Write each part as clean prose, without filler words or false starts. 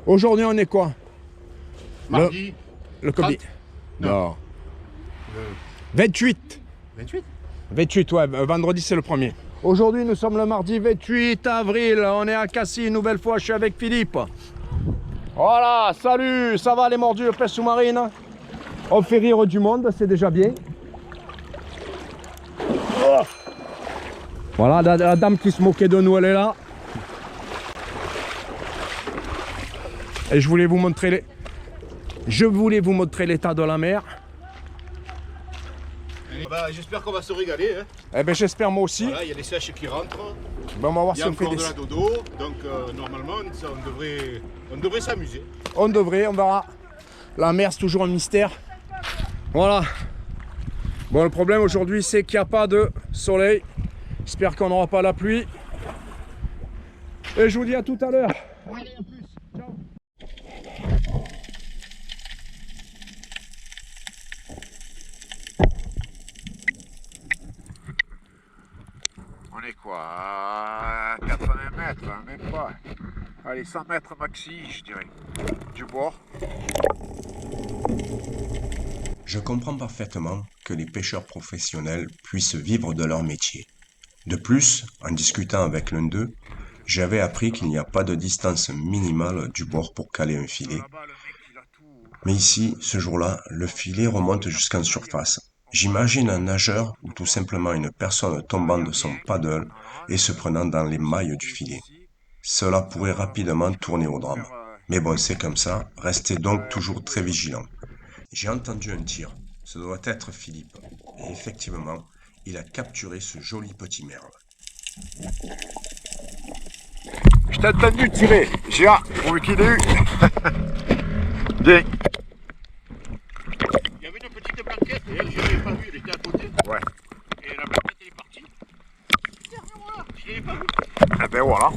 Aujourd'hui, on est quoi? Mardi. Le combien? 30? Non. Le 28. 28? 28, ouais. Vendredi, c'est le premier. Aujourd'hui, nous sommes le mardi 28 avril. On est à Cassis, une nouvelle fois. Je suis avec Philippe. Voilà, salut. Ça va les mordus de pêche sous-marine? On fait rire du monde, c'est déjà bien. Oh. Voilà, la dame qui se moquait de nous, elle est là. Et je voulais vous montrer l'état de la mer. Bah, j'espère qu'on va se régaler. Hein. Eh ben j'espère moi aussi. Voilà, il y a les sèches qui rentrent. Ben, on va voir Il y si a on fait encore des... de la dodo. Donc normalement, on devrait s'amuser. On devrait, on verra. La mer, c'est toujours un mystère. Voilà. Bon, le problème aujourd'hui, c'est qu'il n'y a pas de soleil. J'espère qu'on n'aura pas la pluie. Et je vous dis à tout à l'heure. Allez, à plus. Ciao. On est quoi? À 80 mètres, hein, même pas. Allez, 100 mètres maxi, je dirais. Du bord. Je comprends parfaitement que les pêcheurs professionnels puissent vivre de leur métier. De plus, en discutant avec l'un d'eux, j'avais appris qu'il n'y a pas de distance minimale du bord pour caler un filet. Mais ici, ce jour-là, le filet remonte jusqu'en surface. J'imagine un nageur ou tout simplement une personne tombant de son paddle et se prenant dans les mailles du filet. Cela pourrait rapidement tourner au drame. Mais bon, c'est comme ça, restez donc toujours très vigilants. J'ai entendu un tir, ce doit être Philippe. Et effectivement, il a capturé ce joli petit merle. Je t'ai entendu tirer. J'ai hâte, pour qu'il ait eu. Bien. Il y avait une petite blanquette et elle, je ne l'avais pas vue, elle était à côté. Ouais. Et la blanquette, elle est partie. Derrière moi, je ne l'avais pas vue. Eh ben voilà.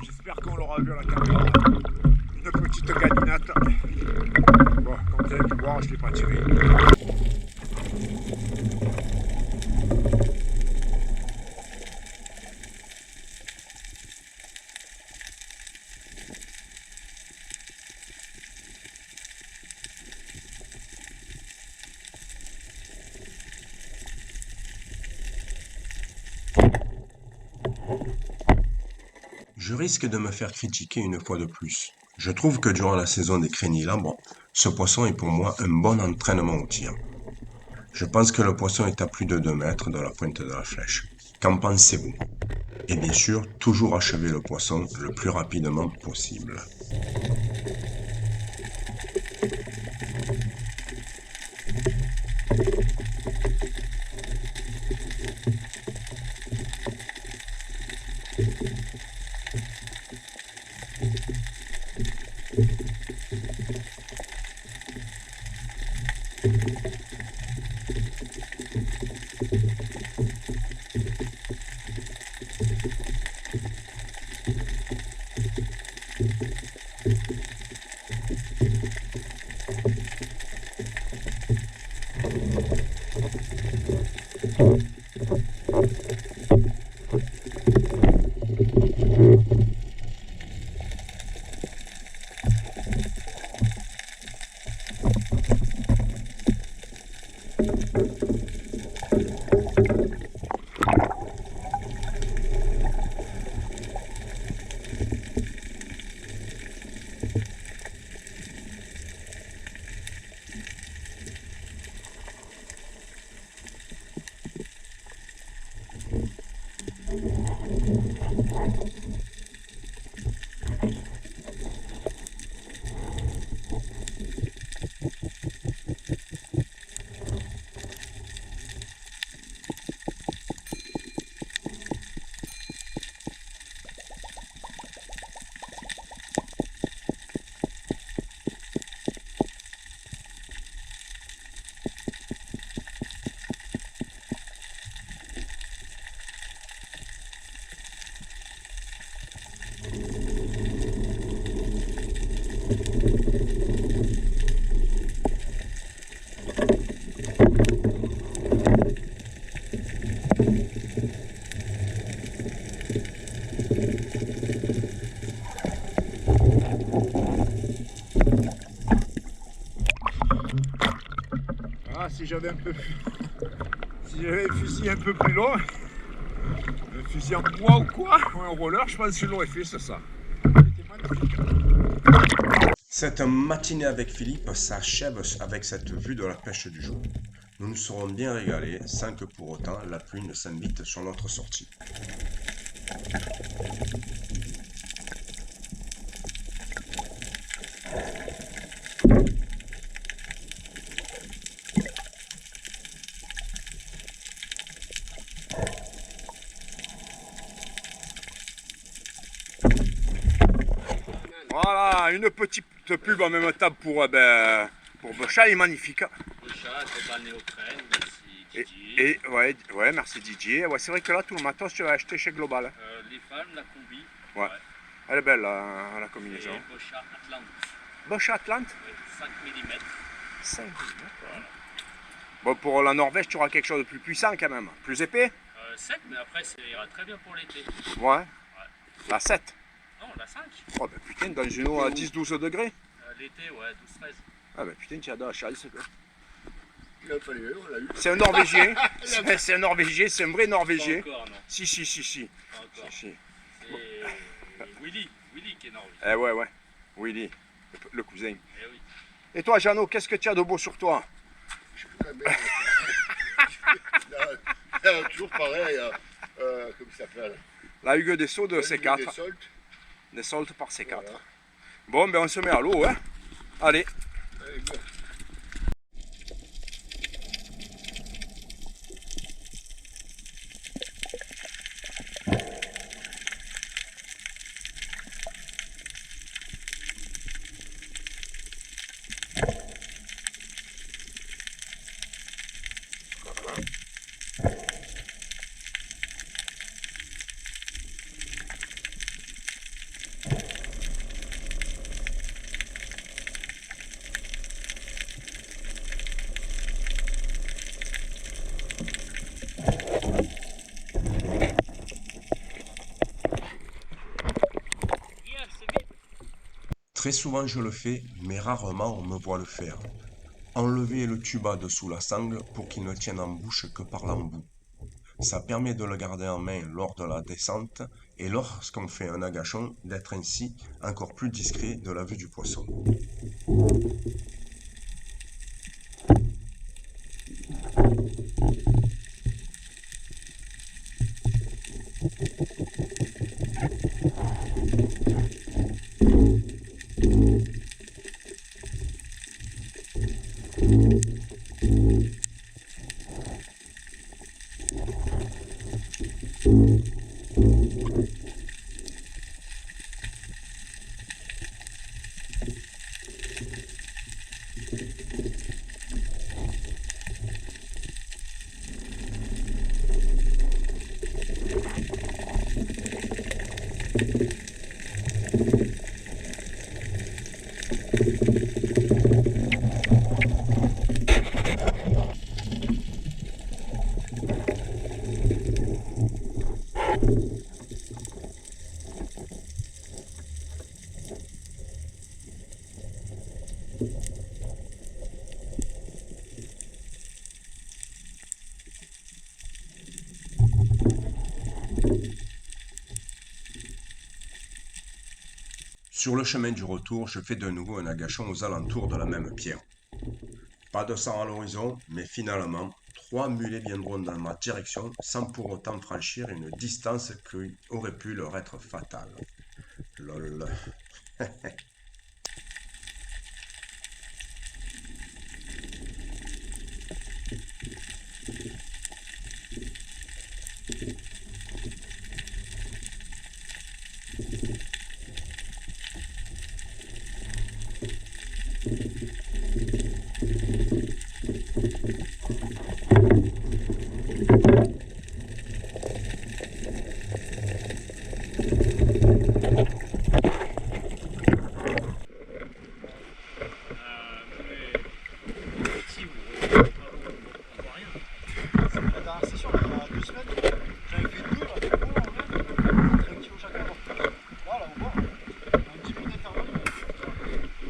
J'espère qu'on l'aura vu à la caméra. Une petite galinette. Bon, comme vous avez pu voir, je ne l'ai pas tiré. Je risque de me faire critiquer une fois de plus. Je trouve que durant la saison des crénilabres, ce poisson est pour moi un bon entraînement au tir. Je pense que le poisson est à plus de 2 mètres de la pointe de la flèche. Qu'en pensez-vous? Et bien sûr, toujours achever le poisson le plus rapidement possible. Ah, si j'avais un peu... Si j'avais un fusil un peu plus long, un fusil en bois ou quoi, ou un roller, je pense que je l'aurais fait, c'est ça. C'était magnifique. Cette matinée avec Philippe s'achève avec cette vue de la pêche du jour. Nous nous serons bien régalés sans que pour autant la pluie ne s'invite sur notre sortie. Voilà, une petite pub en même temps pour Bocha, il est magnifique. Bocha, c'est en néoprène, merci Didier. Ouais, merci Didier. Ouais, c'est vrai que là, tout le matos, tu l'as acheté chez Global. Les femmes, la combi. Ouais. Elle est belle, la combinaison. Et Bocha Atlante. Bocha Atlante, Ouais, 5 mm. 5 mm. Bon, pour la Norvège, tu auras quelque chose de plus puissant quand même. Plus épais. 7, mais après, ça ira très bien pour l'été. Ouais. La 7. Non, la 5. Oh, ben putain, dans une eau à 10-12 degrés. L'été, ouais, 12-13. Ah, ben putain, tu as de la chance. Il a fallu, on l'a eu. C'est un Norvégien. C'est un Norvégien, c'est un vrai Pas Norvégien. encore, non. Si. Pas encore. Si. C'est Willy qui est norvégien. Eh ouais. Willy, le cousin. Eh oui. Et toi, Jeannot, qu'est-ce que tu as de beau sur toi? Je suis très bien. Il y a toujours pareil, comment il s'appelle? La Hugue des Sceaux de Des C4. soldes. Des soldes par C4. Voilà. Bon, ben on se met à l'eau, hein. Allez. Allez, go. Très souvent je le fais, mais rarement on me voit le faire. Enlever le tuba dessous la sangle pour qu'il ne tienne en bouche que par l'embout. Ça permet de le garder en main lors de la descente et lorsqu'on fait un agachon d'être ainsi encore plus discret de la vue du poisson. Sur le chemin du retour, je fais de nouveau un agachon aux alentours de la même pierre. Pas de sang à l'horizon, mais finalement, 3 mulets viendront dans ma direction sans pour autant franchir une distance qui aurait pu leur être fatale. Lol.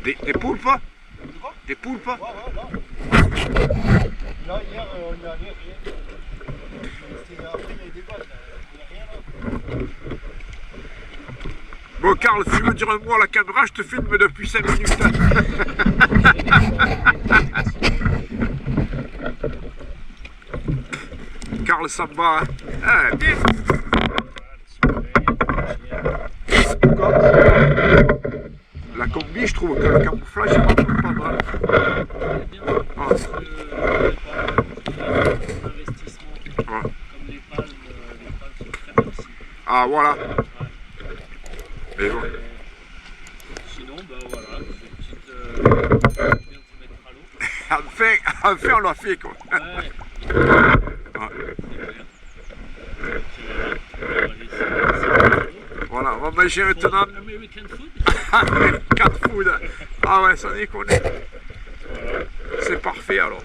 Des poulpes? Des poulpes? Ouais, là. Là, hier, on y allait, rien. Après, il y a eu des vaches, il n'y a rien là. Bon, Karl, si tu veux dire un mot à la caméra, je te filme depuis 5 minutes. Karl Samba. Ah, bien. La combi, je trouve que le camouflage est vraiment pas mal. Ah. Ah, voilà. Mais bon. Sinon, bah voilà, c'est une petite. Bien de se mettre à l'eau. Enfin, on l'a fait quoi. Ouais. Ah. C'est Voilà, on va manger maintenant. American food. Cat food. Ah ouais, ça déconne. C'est parfait alors.